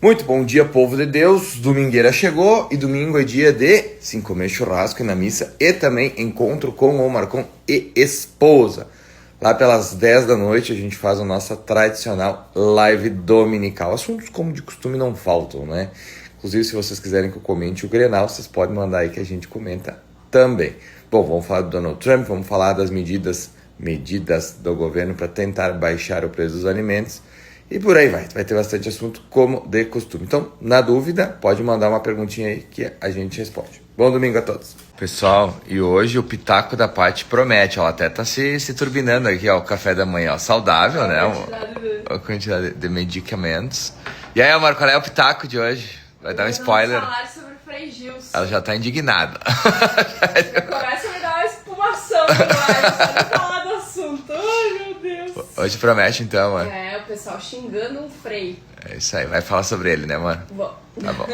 Muito bom dia, povo de Deus. Domingueira chegou e domingo é dia de sim comer churrasco e na missa e também encontro com o Marcon e esposa. Lá pelas 10 da noite a gente faz a nossa tradicional live dominical. Assuntos como de costume não faltam, né? Inclusive, se vocês quiserem que eu comente o Grenal, vocês podem mandar aí que a gente comenta também. Bom, vamos falar do Donald Trump, vamos falar das medidas do governo para tentar baixar o preço dos alimentos. E por aí vai ter bastante assunto como de costume. Então, na dúvida, pode mandar uma perguntinha aí que a gente responde. Bom domingo a todos. Pessoal, e hoje o pitaco da Paty promete, ela até tá se turbinando aqui, ó, o café da manhã, ó, saudável, né? A quantidade de medicamentos. E aí, amor, qual é o pitaco de hoje? Vai dar um spoiler. Vamos falar sobre o Frei Gilson. Ela já tá indignada. Começa a me dar uma espumação agora, só de falar do assunto. Ai, meu Deus. Hoje promete então, mano. É, o pessoal xingando um Frei. É isso aí, vai falar sobre ele, né, mano? Bom. Tá bom.